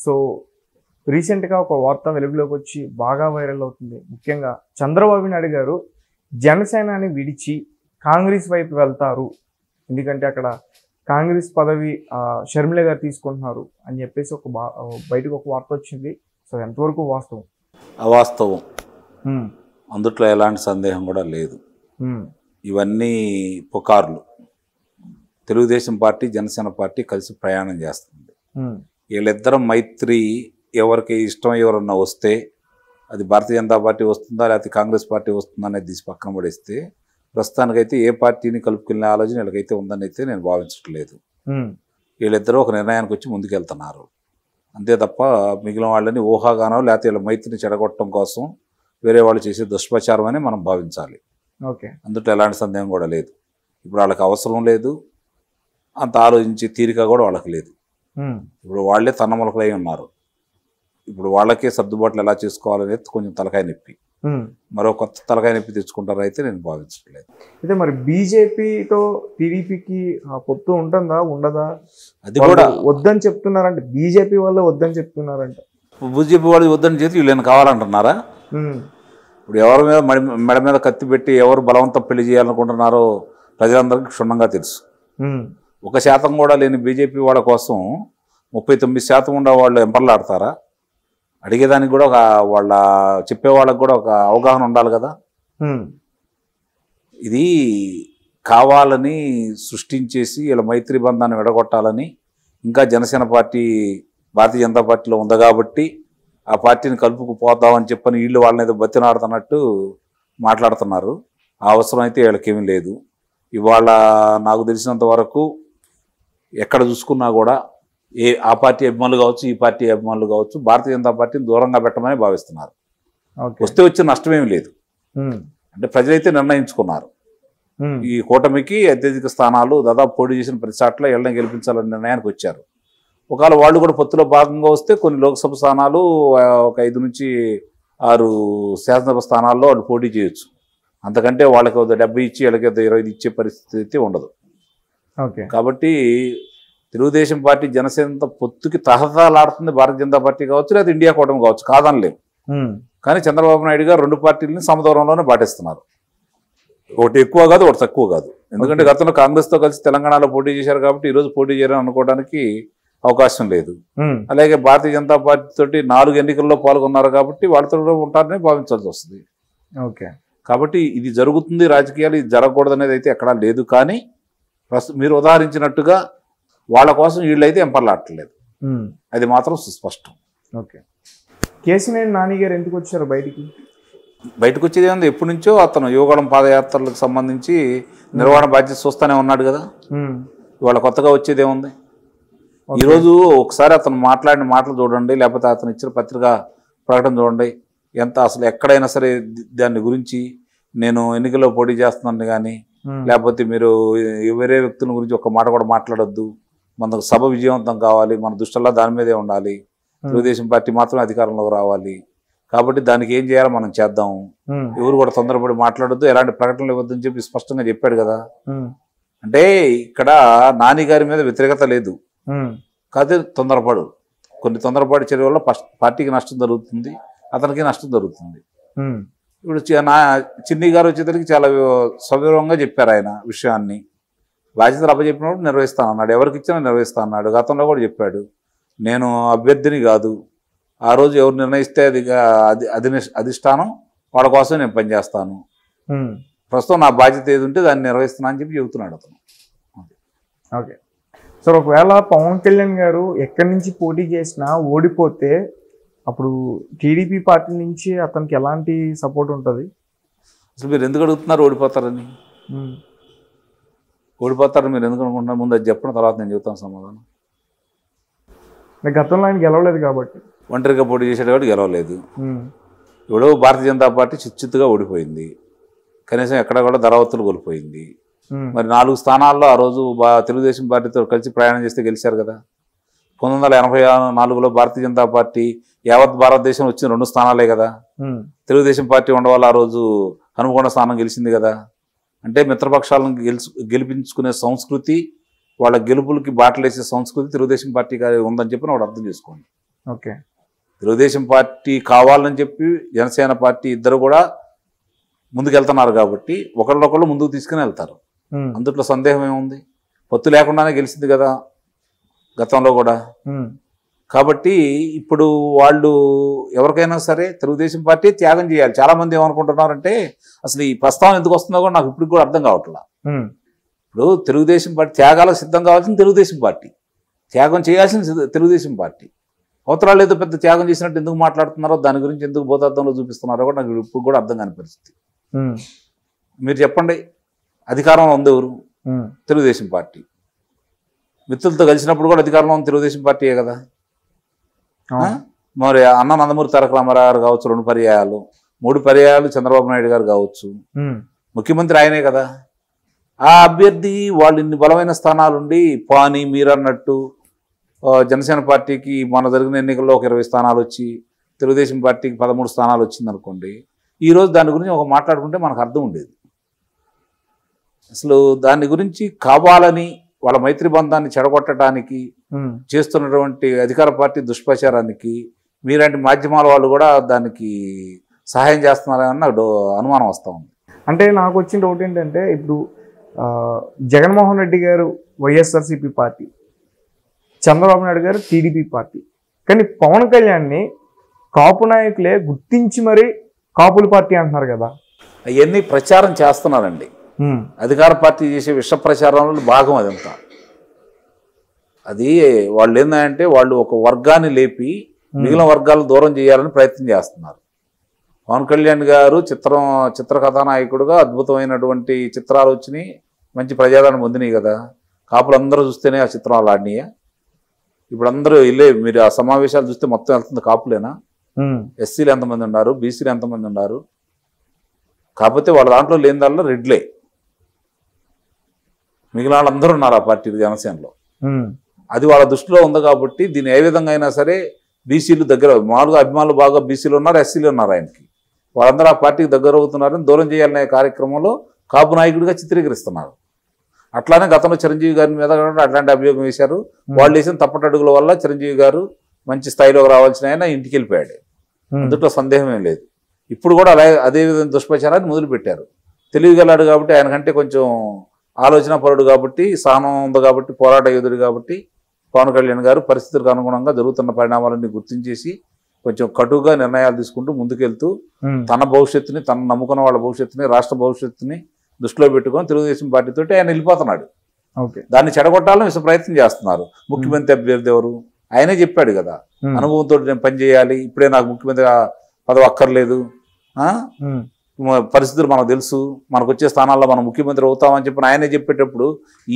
So రీసెంట్గా ఒక వార్త వెలుగులోకి వచ్చి బాగా వైరల్ అవుతుంది. ముఖ్యంగా చంద్రబాబు నాయుడు గారు జనసేనని విడిచి కాంగ్రెస్ వైపు వెళ్తారు, ఎందుకంటే అక్కడ కాంగ్రెస్ పదవి షర్మిల గారు తీసుకుంటున్నారు అని చెప్పేసి బయటకు ఒక వార్త వచ్చింది. సో ఎంతవరకు వాస్తవం? అవాస్తవం, అందుట్లో ఎలాంటి సందేహం కూడా లేదు. ఇవన్నీ పుకార్లు. తెలుగుదేశం పార్టీ జనసేన పార్టీ కలిసి ప్రయాణం చేస్తుంది. వీళ్ళిద్దరం మైత్రి, ఎవరికి ఇష్టం ఎవరన్నా వస్తే అది భారతీయ జనతా పార్టీ వస్తుందా లేకపోతే కాంగ్రెస్ పార్టీ వస్తుందా అనేది తీసి పక్కన పడేస్తే ప్రస్తుతానికైతే ఏ పార్టీని కలుపుకెళ్ళిన ఆలోచన వీళ్ళకైతే ఉందని అయితే నేను భావించట్లేదు. వీళ్ళిద్దరూ ఒక నిర్ణయానికి వచ్చి ముందుకెళ్తున్నారు అంతే తప్ప మిగిలిన వాళ్ళని ఊహాగానం లేకపోతే వీళ్ళ మైత్రిని చెడగొట్టడం కోసం వేరే వాళ్ళు చేసే దుష్ప్రచారం అని మనం భావించాలి. అందులో ఎలాంటి సందేహం కూడా లేదు. ఇప్పుడు వాళ్ళకి అవసరం లేదు, అంత ఆలోచించే తీరిక కూడా వాళ్ళకి లేదు. ఇప్పుడు వాళ్ళే తన్నములకలై ఉన్నారు. ఇప్పుడు వాళ్ళకే సర్దుబాట్లు ఎలా చేసుకోవాలనేది కొంచెం తలకాయ నొప్పి, మరో కొత్త తలకాయ నొప్పి తెచ్చుకుంటారు అయితే నేను భావించట్లేదు. అయితే మరి బీజేపీతో టీడీపీకి పొత్తు ఉంటుందా ఉండదా? అది కూడా వద్దని చెప్తున్నారంటే బీజేపీ వాళ్ళు వద్దని చెప్తున్నారంట. బీజేపీ వాళ్ళు వద్దని చేతి వీళ్ళని కావాలంటున్నారా? ఇప్పుడు ఎవరి మీద మెడ మీద కత్తి పెట్టి ఎవరు బలవంతం పెళ్లి చేయాలనుకుంటున్నారో ప్రజలందరికీ క్షుణ్ణంగా తెలుసు. 1% కూడా లేని బీజేపీ వాళ్ళ కోసం 39% ఉన్న వాళ్ళు ఎంపర్లాడతారా? అడిగేదానికి కూడా వాళ్ళ చెప్పేవాళ్ళకి కూడా ఒక అవగాహన ఉండాలి కదా. ఇది కావాలని సృష్టించేసి వీళ్ళ మైత్రి బంధాన్ని విడగొట్టాలని, ఇంకా జనసేన పార్టీ భారతీయ జనతా పార్టీలో ఉంది కాబట్టి ఆ పార్టీని కలుపుకుపోతామని చెప్పని వీళ్ళు వాళ్ళని ఏదో బతినాడుతున్నట్టు మాట్లాడుతున్నారు. ఆ అవసరం అయితే వీళ్ళకేమీ లేదు. ఇవాళ నాకు తెలిసినంత వరకు ఎక్కడ చూసుకున్నా కూడా ఆ పార్టీ అభిమానులు కావచ్చు, ఈ పార్టీ అభిమానులు కావచ్చు, భారతీయ జనతా పార్టీని దూరంగా పెట్టమని భావిస్తున్నారు. వస్తే వచ్చే నష్టమేమి లేదు. అంటే ప్రజలైతే నిర్ణయించుకున్నారు ఈ కూటమికి అత్యధిక స్థానాలు దాదాపు పోటీ చేసిన ప్రతి చాట్ల వీళ్ళని గెలిపించాలనే నిర్ణయానికి వచ్చారు. ఒకవేళ వాళ్ళు కూడా పొత్తులో భాగంగా వస్తే కొన్ని లోక్సభ స్థానాలు, ఒక 5 నుంచి 6 శాసనసభ స్థానాల్లో వాళ్ళు పోటీ చేయొచ్చు. అంతకంటే వాళ్ళకి 70 ఇచ్చి వీళ్ళకి 25 ఇచ్చే పరిస్థితి అయితే ఉండదు. కాబట్టి తెలుగుదేశం పార్టీ జనసేనతో పొత్తుకి తహతలాడుతుంది భారతీయ జనతా పార్టీ కావచ్చు, లేదా ఇండియా కూటమి కావచ్చు, కాదనలేము. కానీ చంద్రబాబు నాయుడు గారు 2 పార్టీలని సమదూరంలోనే పాటిస్తున్నారు. ఒకటి ఎక్కువ కాదు, ఒకటి తక్కువ కాదు. ఎందుకంటే గతంలో కాంగ్రెస్తో కలిసి తెలంగాణలో పోటీ చేశారు కాబట్టి ఈరోజు పోటీ చేయాలని అనుకోవడానికి అవకాశం లేదు. అలాగే భారతీయ జనతా పార్టీ తోటి 4 ఎన్నికల్లో పాల్గొన్నారు కాబట్టి వాళ్ళతో ఉంటారని భావించాల్సి వస్తుంది. కాబట్టి ఇది జరుగుతుంది రాజకీయాలు, ఇది జరగకూడదు అనేది అయితే ఎక్కడా లేదు. కానీ మీరు ఉదాహరించినట్టుగా వాళ్ళ కోసం వీళ్ళైతే ఎంపర్లాడట్లేదు, అది మాత్రం సుస్పష్టం. కేసీఆర్ నాని గారు ఎందుకు వచ్చారు బయటకు వచ్చేది ఏముంది? ఎప్పటి నుంచో అతను యువగళం పాదయాత్రలకు సంబంధించి నిర్వహణ బాధ్యత చూస్తూనే ఉన్నాడు కదా. ఇవాళ కొత్తగా వచ్చేది ఏముంది? ఈరోజు ఒకసారి అతను మాట్లాడిన మాటలు చూడండి, లేకపోతే అతను ఇచ్చిన పత్రికా ప్రకటన చూడండి. ఎంత అసలు ఎక్కడైనా సరే దాని గురించి నేను ఎన్నికల్లో పోటీ చేస్తున్నాను కానీ, లేకపోతే మీరు వేరే వ్యక్తుల గురించి ఒక మాట కూడా మాట్లాడొద్దు, మనకు సభ విజయవంతం కావాలి, మన దృష్టిలో దాని మీదే ఉండాలి, తెలుగుదేశం పార్టీ మాత్రం అధికారంలోకి రావాలి, కాబట్టి దానికి ఏం చేయాలో మనం చేద్దాం, ఎవరు కూడా తొందరపడి మాట్లాడొద్దు, ఎలాంటి ప్రకటనలు ఇవ్వద్దని చెప్పి స్పష్టంగా చెప్పాడు కదా. అంటే ఇక్కడ నాని గారి మీద వ్యతిరేకత లేదు, కాకపోతే తొందరపడు, కొన్ని తొందరపాటు చర్య వల్ల పార్టీకి నష్టం జరుగుతుంది, అతనికి నష్టం జరుగుతుంది. ఇప్పుడు చిన్ని గారు వచ్చేసరికి చాలా సవివరంగా చెప్పారు ఆయన విషయాన్ని. బాధ్యతలు అప్పచెప్పినప్పుడు నిర్వహిస్తాను అన్నాడు, ఎవరికి ఇచ్చినా నిర్వహిస్తా అన్నాడు. గతంలో కూడా చెప్పాడు, నేను అభ్యర్థిని కాదు, ఆ రోజు ఎవరు నిర్ణయిస్తే అది అధిష్టానం వాళ్ళ కోసం నేను పనిచేస్తాను, ప్రస్తుతం నా బాధ్యత ఏది ఉంటే దాన్ని నిర్వహిస్తున్నా అని చెప్పి చెబుతున్నాడు అతను. సార్, ఒకవేళ పవన్ కళ్యాణ్ గారు ఎక్కడి నుంచి పోటీ చేసినా ఓడిపోతే అప్పుడు టీడీపీ పార్టీ నుంచి అతనికి ఎలాంటి సపోర్ట్ ఉంటుంది? అసలు మీరు ఎందుకు అడుగుతున్నారు ఓడిపోతారని? ఓడిపోతారని మీరు ఎందుకు అనుకుంటున్నారు? ముందు అది చెప్పిన తర్వాత నేను చెబుతాను సమాధానం. గతంలో ఆయన గెలవలేదు కాబట్టి, ఒంటరిగా పోటీ చేసాడు కాబట్టి గెలవలేదు. ఇప్పుడు భారతీయ జనతా పార్టీ చిచ్చుగా ఓడిపోయింది, కనీసం ఎక్కడ కూడా ధరావత్తులు కోల్పోయింది. మరి 4 స్థానాల్లో ఆ రోజు తెలుగుదేశం పార్టీతో కలిసి ప్రయాణం చేస్తే గెలిచారు కదా. 1984లో భారతీయ జనతా పార్టీ యావత్ భారతదేశం వచ్చిన 2 స్థానాలే కదా. తెలుగుదేశం పార్టీ ఉండవల్ల ఆ రోజు హనుమకొండ స్థానం గెలిచింది కదా. అంటే మిత్రపక్షాలను గెలిపించుకునే సంస్కృతి, వాళ్ళ గెలుపులకి బాటలేసే సంస్కృతి తెలుగుదేశం పార్టీ ఉందని చెప్పి ఒకటి అర్థం చేసుకోండి. ఓకే. తెలుగుదేశం పార్టీ కావాలని చెప్పి జనసేన పార్టీ ఇద్దరు కూడా ముందుకెళ్తున్నారు కాబట్టి ఒకళ్ళొకళ్ళు ముందుకు తీసుకుని వెళ్తారు. అందుట్లో సందేహం ఏముంది? పొత్తు లేకుండానే గెలిచింది కదా గతంలో కూడా. కాబట్టి ఇప్పుడు వాళ్ళు ఎవరికైనా సరే తెలుగుదేశం పార్టీ త్యాగం చేయాలి. చాలామంది ఏమనుకుంటున్నారంటే అసలు ఈ ప్రస్తావన ఎందుకు వస్తుందో కూడా నాకు ఇప్పుడు కూడా అర్థం కావట్లా. ఇప్పుడు తెలుగుదేశం పార్టీ త్యాగాలకు సిద్ధం కావాల్సింది తెలుగుదేశం పార్టీ, త్యాగం చేయాల్సిన తెలుగుదేశం పార్టీ. అవతరాలు ఏదో పెద్ద త్యాగం చేసినట్టు ఎందుకు మాట్లాడుతున్నారో, దాని గురించి ఎందుకు భూతార్థంలో చూపిస్తున్నారో కూడా నాకు ఇప్పుడు కూడా అర్థం కాని పరిస్థితి. మీరు చెప్పండి, అధికారంలో ఉంది ఎవరు? తెలుగుదేశం పార్టీ. మిత్రులతో కలిసినప్పుడు కూడా అధికారంలో ఉంది తెలుగుదేశం పార్టీయే కదా. మరి అన్న నందమూరి తారక రామారావు గారు కావచ్చు 2 పర్యాయాలు, 3 పర్యాయాలు చంద్రబాబు నాయుడు గారు కావచ్చు, ముఖ్యమంత్రి ఆయనే కదా. ఆ అభ్యర్థి వాళ్ళు ఇన్ని బలమైన స్థానాలుండి పాని మీరు అన్నట్టు జనసేన పార్టీకి మన జరిగిన ఎన్నికల్లో ఒక 20 స్థానాలు వచ్చి తెలుగుదేశం పార్టీకి 13 స్థానాలు వచ్చింది అనుకోండి. ఈరోజు దాని గురించి ఒక మాట్లాడుకుంటే మనకు అర్థం ఉండేది. అసలు దాని గురించి కావాలని వాళ్ళ మైత్రి బంధాన్ని చెడగొట్టడానికి చేస్తున్నటువంటి అధికార పార్టీ దుష్ప్రచారానికి మీలాంటి మాధ్యమాల వాళ్ళు కూడా దానికి సహాయం చేస్తున్నారని నాకు అనుమానం వస్తూ ఉంది. అంటే నాకు వచ్చిన డౌట్ ఏంటంటే, ఇప్పుడు జగన్మోహన్ రెడ్డి గారు వైఎస్ఆర్సీపీ పార్టీ, చంద్రబాబు నాయుడు గారు టీడీపీ పార్టీ, కానీ పవన్ కళ్యాణ్ని కాపు నాయకులే గుర్తించి మరీ కాపుల పార్టీ అంటున్నారు కదా. అవన్నీ ప్రచారం చేస్తున్నారండి. అధికార పార్టీ చేసే విష ప్రచారంలో భాగం అదంతా. అది వాళ్ళు ఏంటంటే వాళ్ళు ఒక వర్గాన్ని లేపి మిగిలిన వర్గాలు దూరం చేయాలని ప్రయత్నం చేస్తున్నారు. పవన్ కళ్యాణ్ గారు చిత్ర కథానాయకుడుగా అద్భుతమైనటువంటి చిత్రాలు వచ్చినాయి, మంచి ప్రజాదరణ పొందినాయి కదా. కాపులందరూ చూస్తేనే ఆ చిత్రాలు ఆడినాయా? ఇప్పుడు అందరూ వెళ్ళే మీరు ఆ సమావేశాలు చూస్తే మొత్తం వెళ్తుంది కాపులేనా? ఎస్సీలు ఎంతమంది ఉన్నారు, బీసీలు ఎంతమంది ఉన్నారు? కాకపోతే వాళ్ళ దాంట్లో లేని దాంట్లో రెడ్లే, మిగిలిన వాళ్ళందరూ ఉన్నారు ఆ పార్టీ జనసేనలో. అది వాళ్ళ దృష్టిలో ఉంది కాబట్టి దీన్ని ఏ విధంగా అయినా సరే బీసీలు దగ్గర, మామూలుగా అభిమానులు బాగా బీసీలు ఉన్నారు, ఎస్సీలు ఉన్నారు ఆయనకి, వాళ్ళందరూ ఆ పార్టీకి దగ్గర అవుతున్నారని దూరం చేయాలనే కార్యక్రమంలో కాపు నాయకుడిగా చిత్రీకరిస్తున్నారు. అట్లానే గతంలో చిరంజీవి గారి మీద కూడా అట్లాంటి అభియోగం వేశారు. వాళ్ళు వేసిన తప్పటడుగుల వల్ల చిరంజీవి గారు మంచి స్థాయిలోకి రావాల్సిన ఆయన ఇంటికి వెళ్ళిపోయాడు, అందులో సందేహమేం లేదు. ఇప్పుడు కూడా అదే విధంగా దుష్ప్రచారాన్ని మొదలుపెట్టారు. తెలివిగలాడు కాబట్టి, ఆయనకంటే కొంచెం ఆలోచన పరుడు కాబట్టి, సహనం ఉంది కాబట్టి, పోరాట యోధుడు కాబట్టి పవన్ కళ్యాణ్ గారు పరిస్థితులకు అనుగుణంగా జరుగుతున్న పరిణామాలన్నీ గుర్తించేసి కొంచెం కటుగా నిర్ణయాలు తీసుకుంటూ ముందుకెళ్తూ తన భవిష్యత్తుని, తన నమ్ముకున్న వాళ్ళ భవిష్యత్తుని, రాష్ట్ర భవిష్యత్తుని దృష్టిలో పెట్టుకొని తెలుగుదేశం పార్టీతో ఆయన వెళ్ళిపోతున్నాడు. దాన్ని చెడగొట్టాలని ప్రయత్నం చేస్తున్నారు. ముఖ్యమంత్రి అభ్యర్థి ఎవరు? ఆయనే చెప్పాడు కదా, అనుభవంతో నేను పనిచేయాలి, ఇప్పుడే నాకు ముఖ్యమంత్రి పదవి అక్కర్లేదు, పరిస్థితులు మనకు తెలుసు, మనకు వచ్చే స్థానాల్లో మనం ముఖ్యమంత్రి అవుతామని చెప్పి ఆయనే చెప్పేటప్పుడు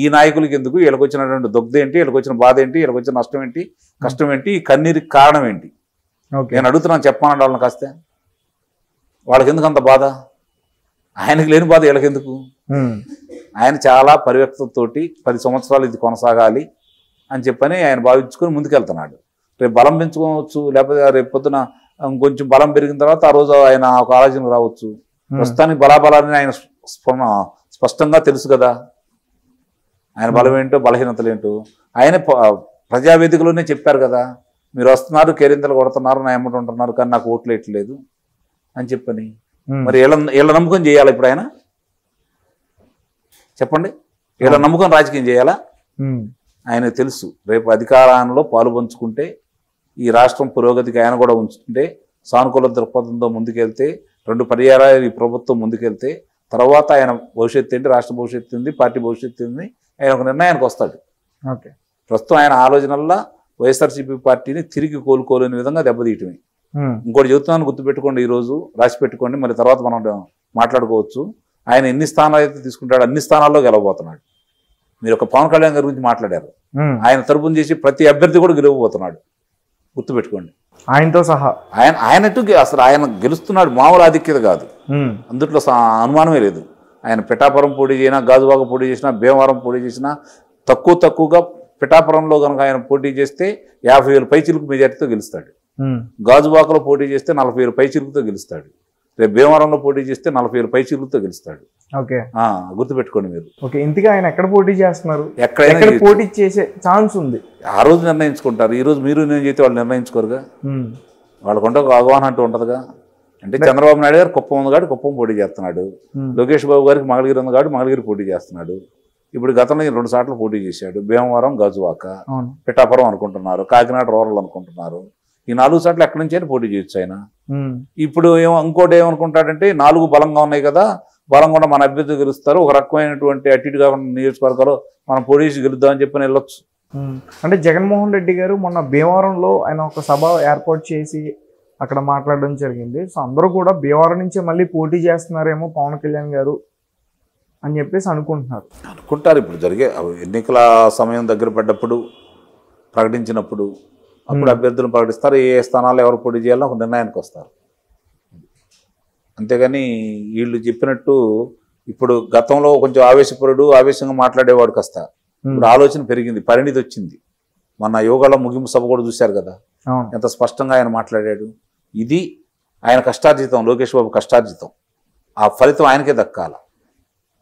ఈ నాయకులకి ఎందుకు? వీళ్ళకి వచ్చినటువంటి దుగ్ధ ఏంటి, వీళ్ళకి వచ్చిన బాధ ఏంటి, వీళ్ళకి వచ్చిన నష్టం ఏంటి, కష్టం ఏంటి, ఈ కన్నీరికి కారణం ఏంటి? నేను అడుగుతున్నాను, చెప్పానండి వాళ్ళని కాస్తే. వాళ్ళకి ఎందుకు అంత బాధ? ఆయనకి లేని బాధ వీళ్ళకెందుకు? ఆయన చాలా పరివ్యక్తతోటి 10 సంవత్సరాలు ఇది కొనసాగాలి అని చెప్పని ఆయన భావించుకొని ముందుకెళ్తున్నాడు. రేపు బలం పెంచుకోవచ్చు, లేకపోతే రేపు పొద్దున కొంచెం బలం పెరిగిన తర్వాత ఆ రోజు ఆయన ఒక ఆలోచనకు రావచ్చు. ప్రస్తుతానికి బలాబలాన్ని ఆయన స్పష్టంగా తెలుసు కదా, ఆయన బలం ఏంటో బలహీనతలు ఏంటో. ఆయన ప్రజావేదికలోనే చెప్పారు కదా, మీరు వస్తున్నారు, కేరింతలు కొడుతున్నారు, నా ఎమ్మటి ఉంటున్నారు, కానీ నాకు ఓట్లు వేయట్లేదు అని చెప్పని. మరి వీళ్ళ నమ్మకం చేయాలా ఇప్పుడు ఆయన? చెప్పండి, వీళ్ళ నమ్మకం రాజకీయం చేయాలా? ఆయనకు తెలుసు రేపు అధికారంలో పాలు పంచుకుంటే ఈ రాష్ట్రం పురోగతికి ఆయన కూడా ఉంచుతుంటే, సానుకూల దృక్పథంతో ముందుకెళ్తే, 2 పర్యాయాలు ఈ ప్రభుత్వం ముందుకెళ్తే తర్వాత ఆయన భవిష్యత్తు ఏంటి, రాష్ట్ర భవిష్యత్తు ఏంటి, పార్టీ భవిష్యత్తు ఏంటి, ఆయన ఒక నిర్ణయానికి వస్తాడు. ప్రస్తుతం ఆయన ఆలోచనల్లో వైఎస్ఆర్సీపీ పార్టీని తిరిగి కోలుకోలేని విధంగా దెబ్బతీయటమే. ఇంకోటి చెబుతున్నాను, గుర్తుపెట్టుకోండి, ఈరోజు రాసి పెట్టుకోండి, మరి తర్వాత మనం మాట్లాడుకోవచ్చు. ఆయన ఎన్ని స్థానాలు అయితే తీసుకుంటాడో అన్ని స్థానాల్లో గెలవబోతున్నాడు. మీరు ఒక పవన్ కళ్యాణ్ గారి గురించి మాట్లాడారు, ఆయన తరపున చేసి ప్రతి అభ్యర్థి కూడా గెలవబోతున్నాడు, గుర్తుపెట్టుకోండి. ఆయనతో సహా ఆయనట్టు అసలు ఆయన గెలుస్తున్నాడు, మామూలు ఆధిక్యత కాదు, అందుట్లో అనుమానమే లేదు. ఆయన పిఠాపురం పోటీ చేసినా, గాజువాక పోటీ చేసినా, భీమవరం పోటీ చేసినా, తక్కువగా పిఠాపురంలో కనుక ఆయన పోటీ చేస్తే 50,000 పైచిలుకు మెజార్టీతో గెలుస్తాడు. గాజువాకలో పోటీ చేస్తే 40,000 పైచిలుకుతో గెలుస్తాడు. రేపు భీమవరంలో పోటీ చేస్తే 40,000 పైచీలతో గెలుస్తాడు. ఓకే గుర్తుపెట్టుకోండి మీరు. ఓకే ఇంతగా ఆయన ఎక్కడ పోటీ చేస్తున్నారు, ఎక్కడైనా ఎక్కడ పోటీ చేసే ఛాన్స్ ఉంది? ఆ రోజు నిర్ణయించుకుంటారు. ఈ రోజు మీరు నేను చేస్తే వాళ్ళు నిర్ణయించుకోరుగా. వాళ్ళకుంటే ఒక అవగాహన అంటూ ఉంటుందిగా. అంటే చంద్రబాబు నాయుడు గారు కుప్పం ఉంది కాబట్టి కుప్పం పోటీ చేస్తున్నాడు, లోకేష్ బాబు గారికి మంగళగిరి ఉంది కాబట్టి మంగళగిరి పోటీ చేస్తున్నాడు. ఇప్పుడు గతంలో 2 సార్లు పోటీ చేశాడు. భీమవరం, గాజువాక, పిఠాపురం అనుకుంటున్నారు, కాకినాడ రూరల్ అనుకుంటున్నారు. ఈ 4 సార్లు ఎక్కడి నుంచి అయినా పోటీ చేయొచ్చు ఆయన. ఇప్పుడు ఇంకోటి ఏమనుకుంటాడంటే 4 బలంగా ఉన్నాయి కదా, బలంగా కూడా మన అభ్యర్థి గెలుస్తారు, ఒక రకమైనటువంటి అటు ఇటు కాకుండా నియోజకవర్గాలు మనం పోటీ చేసి గెలుద్దామని చెప్పి వెళ్ళొచ్చు. అంటే జగన్మోహన్ రెడ్డి గారు మొన్న భీమవరంలో ఆయన ఒక సభ ఏర్పాటు చేసి అక్కడ మాట్లాడడం జరిగింది. సో అందరూ కూడా భీమవరం నుంచే మళ్ళీ పోటీ చేస్తున్నారేమో పవన్ కళ్యాణ్ గారు అని చెప్పేసి అనుకుంటున్నారు. ఇప్పుడు జరిగే ఎన్నికల సమయం దగ్గర పడ్డప్పుడు ప్రకటించినప్పుడు అప్పుడు అభ్యర్థులను ప్రకటిస్తారు. ఏ స్థానాల్లో ఎవరు పోటీ చేయాలో ఒక నిర్ణయానికి వస్తారు. అంతేగాని వీళ్ళు చెప్పినట్టు ఇప్పుడు గతంలో కొంచెం ఆవేశంగా మాట్లాడేవాడు కాస్త ఇప్పుడు ఆలోచన పెరిగింది, పరిణితి వచ్చింది. మన యోగాలో ముగింపు సభ కూడా చూశారు కదా, ఎంత స్పష్టంగా ఆయన మాట్లాడాడు. ఇది ఆయన కష్టార్జితం, లోకేష్ బాబు కష్టార్జితం. ఆ ఫలితం ఆయనకే దక్కాల,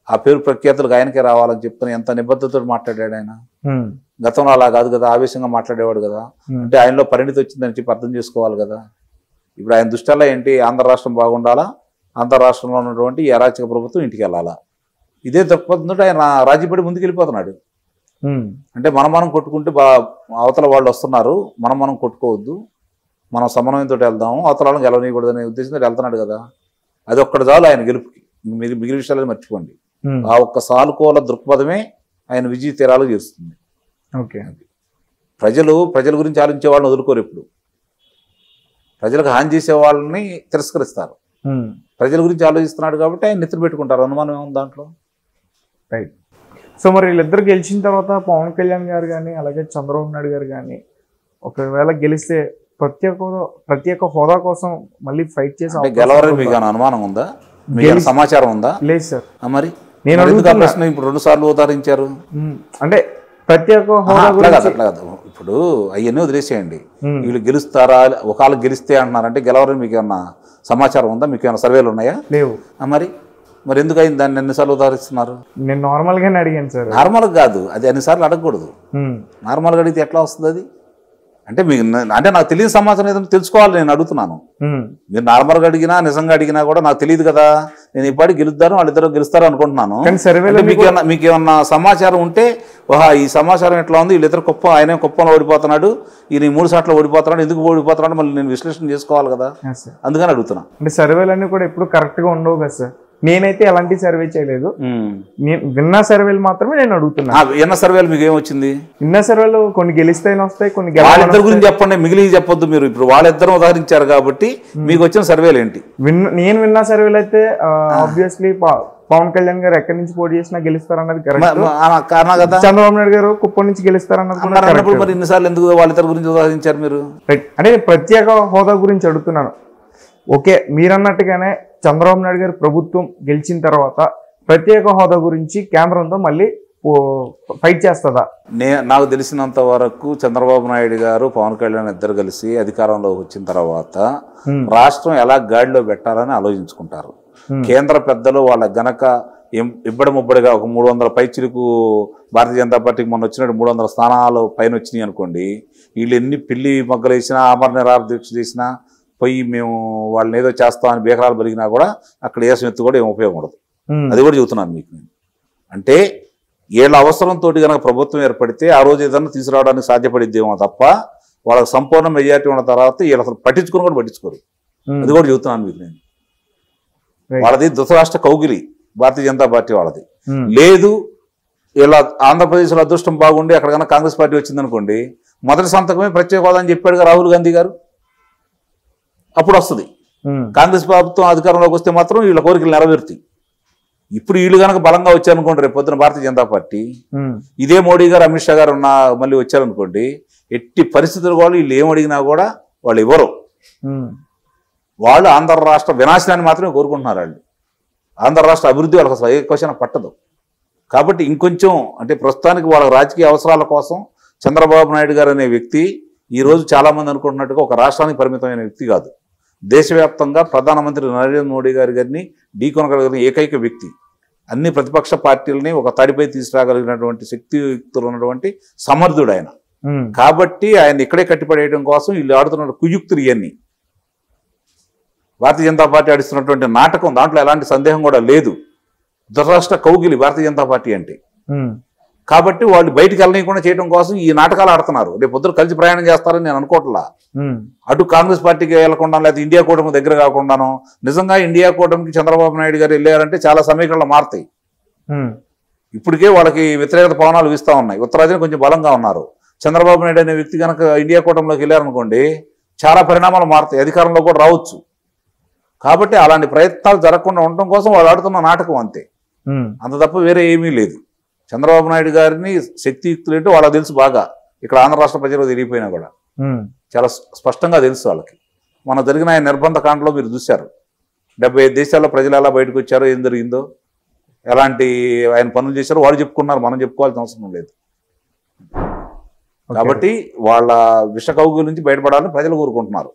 ఆ పేరు ప్రఖ్యాతులకు ఆయనకే రావాలని చెప్పని ఎంత నిబద్ధతతో మాట్లాడాడు ఆయన. గతంలో అలా కాదు కదా, ఆవేశంగా మాట్లాడేవాడు కదా. అంటే ఆయనలో పరిణితి వచ్చిందని చెప్పి అర్థం చేసుకోవాలి కదా. ఇప్పుడు ఆయన దృష్టిలో ఏంటి, ఆంధ్ర రాష్ట్రం బాగుండాలా, ఆంధ్ర రాష్ట్రంలో ఉన్నటువంటి ఈ అరాచక ప్రభుత్వం ఇంటికి వెళ్ళాలా, ఇదే దృక్పథంతో ఆయన రాజీపడి ముందుకు వెళ్ళిపోతున్నాడు. అంటే మనం కొట్టుకుంటే అవతల వాళ్ళు వస్తున్నారు, మనం కొట్టుకోవద్దు, మనం సమన్వయంతో వెళ్దాము, అవతల వాళ్ళని గెలవనీయకూడదు అనే ఉద్దేశంతో వెళ్తున్నాడు కదా. అది ఒక్కటి చాలు ఆయన గెలుపుకి. మిగిలిన విషయాలు మర్చిపోండి. ఆ ఒక్క సానుకూల దృక్పథమే ఆయన విజయ తీరాలు చేస్తుంది. ప్రజల గురించి ఆలోచించే వాళ్ళని వదులుకోరు. ఎప్పుడు ప్రజలకు హాని చేసే వాళ్ళని తిరస్కరిస్తారు. ప్రజల గురించి ఆలోచిస్తున్నాడు కాబట్టి ఆయన నెత్తులు పెట్టుకుంటారు, అనుమానం ఏముంది దాంట్లో. రైట్. సో మరి వీళ్ళిద్దరు గెలిచిన తర్వాత పవన్ కళ్యాణ్ గారు కానీ అలాగే చంద్రబాబు నాయుడు గారు కానీ ఒకవేళ గెలిస్తే ప్రత్యేక హోదా కోసం మళ్ళీ ఫైట్ చేసి గెలవరని మీకు అనుమానం ఉందా, మీకు సమాచారం ఉందా? లేదు సార్. మరి నేను అడుగుతా ప్రశ్న, ఇప్పుడు 2 సార్లు ఉదాహరించారు అంటే ప్రత్యేక హోదా అట్లా కాదు. ఇప్పుడు అవన్నీ వదిలేసేయండి. వీళ్ళు గెలుస్తారా, ఒకవేళ గెలిస్తే అంటున్నారంటే గెలవరని మీకు ఏమన్నా సమాచారం ఉందా, మీకు ఏమైనా సర్వేలు ఉన్నాయా? లేవు. మరి ఎందుకు అయింది దాన్ని ఎన్నిసార్లు ఉదాహరిస్తున్నారు? నేను నార్మల్గానే అడిగాను సార్. నార్మల్గా కాదు, అది అన్నిసార్లు అడగకూడదు. నార్మల్గా అడిగితే ఎట్లా వస్తుంది అది? అంటే మీకు నాకు తెలియని సమాచారం ఏదైనా తెలుసుకోవాలి నేను అడుగుతున్నాను. మీరు నార్మల్గా అడిగినా నిజంగా అడిగినా కూడా నాకు తెలియదు కదా. నేను ఇప్పటికి గెలుద్దాను, వాళ్ళిద్దరు గెలుస్తారు అనుకుంటున్నాను. మీకు ఏమన్నా సమాచారం ఉంటే ఈ సమాచారం ఎట్లా ఉంది, వీళ్ళిద్దరు కుప్పం, ఆయన కుప్పంలో ఓడిపోతున్నాడు, ఈయన 3 సార్లు ఓడిపోతున్నాడు, ఎందుకు ఓడిపోతున్నాడు మళ్ళీ నేను విశ్లేషణ చేసుకోవాలి కదా, అందుకని అడుగుతున్నా. అంటే సర్వేలన్నీ కూడా ఎప్పుడు కరెక్ట్గా ఉండవు కదా సార్. నేనైతే ఎలాంటి సర్వే చేయలేదు, నేను విన్న సర్వేలు మాత్రమే నేను అడుగుతున్నా. విన్న సర్వేలు మీకు ఏమొచ్చింది? విన్న సర్వేలు కొన్ని గెలిస్తేనే వస్తాయి, కొన్ని వాళ్ళిద్దరి గురించి చెప్పండి, మిగిలి చెప్పొద్దు. మీరు ఇప్పుడు వాళ్ళిద్దరు ఉదాహరించారు కాబట్టి మీకు వచ్చిన సర్వేలు ఏంటి? నేను విన్న సర్వేలు అయితే ఆబ్వియస్లీ పవన్ కళ్యాణ్ గారు ఎక్కడి నుంచి పోటీ చేసినా గెలుస్తారన్నది కరెక్ట్. చంద్రబాబు నాయుడు గారు కుప్పం నుంచి గెలుస్తారన్నది. మరి ఇన్నిసార్లు ఎందుకు వాళ్ళిద్దరి గురించి ఉదాహరించారు మీరు? అంటే ప్రత్యేక హోదా గురించి అడుగుతున్నాను. ఓకే, మీరన్నట్టుగానే చంద్రబాబు నాయుడు గారి ప్రభుత్వం గెలిచిన తర్వాత ప్రత్యేక హోదా గురించి కేంద్రంతో మళ్ళీ ఫైట్ చేస్తుందా? నాకు తెలిసినంత వరకు చంద్రబాబు నాయుడు గారు పవన్ కళ్యాణ్ ఇద్దరు కలిసి అధికారంలోకి వచ్చిన తర్వాత రాష్ట్రం ఎలా గాడిలో పెట్టాలని ఆలోచించుకుంటారు. కేంద్ర పెద్దలు వాళ్ళ గనక ఇబ్బడిముబ్బడిగా ఒక 300 పైచిలకు భారతీయ జనతా పార్టీకి మొన్న వచ్చినట్టు 300 స్థానాలు పైన వచ్చినాయి అనుకోండి, వీళ్ళు ఎన్ని పిల్లి మొగ్గలు వేసినా, ఆమరణ నిరాహార దీక్ష చేసినా, పోయి మేము వాళ్ళని ఏదో చేస్తామని బేకరాలు బలిగినా కూడా అక్కడ ఏ ఎత్తు కూడా ఏం ఉపయోగం ఉండదు. అది కూడా చెబుతున్నాను మీకు నేను. అంటే వీళ్ళ అవసరంతో కనుక ప్రభుత్వం ఏర్పడితే ఆ రోజు ఏదన్నా తీసుకురావడానికి సాధ్యపడిద్దేమో తప్ప వాళ్ళకి సంపూర్ణ మెజారిటీ ఉన్న తర్వాత వీళ్ళు అసలు పట్టించుకుని కూడా పట్టించుకోరు. అది కూడా చెబుతున్నాను మీకు నేను. వాళ్ళది ధృతరాష్ట్ర కౌగిలి భారతీయ జనతా పార్టీ వాళ్ళది. లేదు ఇలా ఆంధ్రప్రదేశ్లో అదృష్టం బాగుండి అక్కడ కన్నా కాంగ్రెస్ పార్టీ వచ్చిందనుకోండి, మొదటి సంతకమే ప్రత్యేక హోదా అని చెప్పాడుగా రాహుల్ గాంధీ గారు, అప్పుడు వస్తుంది. కాంగ్రెస్ ప్రభుత్వం అధికారంలోకి వస్తే మాత్రం వీళ్ళ కోరికలు నెరవేరుతాయి. ఇప్పుడు వీళ్ళు కనుక బలంగా వచ్చారనుకోండి, రేపు పొద్దున భారతీయ జనతా పార్టీ ఇదే మోడీ గారు అమిత్ షా గారు మళ్ళీ వచ్చారనుకోండి, ఎట్టి పరిస్థితులు కూడా వీళ్ళు ఏం అడిగినా కూడా వాళ్ళు ఇవ్వరు. వాళ్ళు ఆంధ్ర రాష్ట్ర వినాశనాన్ని మాత్రమే కోరుకుంటున్నారు. వాళ్ళు ఆంధ్ర రాష్ట్ర అభివృద్ధి వాళ్ళకి అసలు ఏ క్వశ్చన్ పట్టదు. కాబట్టి ఇంకొంచెం అంటే ప్రస్తుతానికి వాళ్ళ రాజకీయ అవసరాల కోసం చంద్రబాబు నాయుడు గారు అనే వ్యక్తి ఈరోజు చాలామంది అనుకుంటున్నట్టుగా ఒక రాష్ట్రానికి పరిమితమైన వ్యక్తి కాదు. దేశవ్యాప్తంగా ప్రధానమంత్రి నరేంద్ర మోడీ గారిని ఢీకొనగలిగిన ఏకైక వ్యక్తి. అన్ని ప్రతిపక్ష పార్టీలని ఒక తాడిపై తీసుకురాగలిగినటువంటి శక్తియుక్తులు ఉన్నటువంటి సమర్థుడు ఆయన. కాబట్టి ఆయన ఇక్కడే కట్టిపడేయడం కోసం వీళ్ళు ఆడుతున్న కుయుక్తులు ఇవన్నీ. భారతీయ జనతా పార్టీ ఆడిస్తున్నటువంటి నాటకం, దాంట్లో ఎలాంటి సందేహం కూడా లేదు. దురరాష్ట్ర కౌగిలి భారతీయ జనతా పార్టీ అంటే. కాబట్టి వాళ్ళు బయటికి వెళ్ళనీయకుండా చేయడం కోసం ఈ నాటకాలు ఆడుతున్నారు. రేపు పొద్దున కలిసి ప్రయాణం చేస్తారని నేను అనుకోవట్లా. అటు కాంగ్రెస్ పార్టీకి వెళ్లకుండా, లేకపోతే ఇండియా కూటమి దగ్గర కాకుండాను నిజంగా ఇండియా కూటమికి చంద్రబాబు నాయుడు గారు వెళ్ళారంటే చాలా సమీకరణలు మారుతాయి. ఇప్పటికే వాళ్ళకి వ్యతిరేకత పవనాలు వీస్తూ ఉన్నాయి. ఉత్తరాదిని కొంచెం బలంగా ఉన్నారు. చంద్రబాబు నాయుడు అనే వ్యక్తి కనుక ఇండియా కూటమిలోకి వెళ్ళారనుకోండి, చాలా పరిణామాలు మారుతాయి, అధికారంలో కూడా రావచ్చు. కాబట్టి అలాంటి ప్రయత్నాలు జరగకుండా ఉండటం కోసం వాళ్ళు ఆడుతున్న నాటకం అంతే, అంత తప్ప వేరే ఏమీ లేదు. చంద్రబాబు నాయుడు గారిని శక్తియుక్తులు ఏంటో వాళ్ళకి తెలుసు బాగా. ఇక్కడ ఆంధ్ర రాష్ట్ర ప్రజలు తెలియపోయినా కూడా చాలా స్పష్టంగా తెలుసు వాళ్ళకి. మన జరిగిన ఆయన నిర్బంధ కాండలో మీరు చూశారు. 75 దేశాల్లో ప్రజలు ఎలా బయటకు వచ్చారో, ఏం జరిగిందో, ఎలాంటి ఆయన పనులు చేశారో వాళ్ళు చెప్పుకున్నారు, మనం చెప్పుకోవాల్సిన అవసరం లేదు. కాబట్టి వాళ్ళ విష కౌగుల నుంచి బయటపడాలని ప్రజలు కోరుకుంటున్నారు.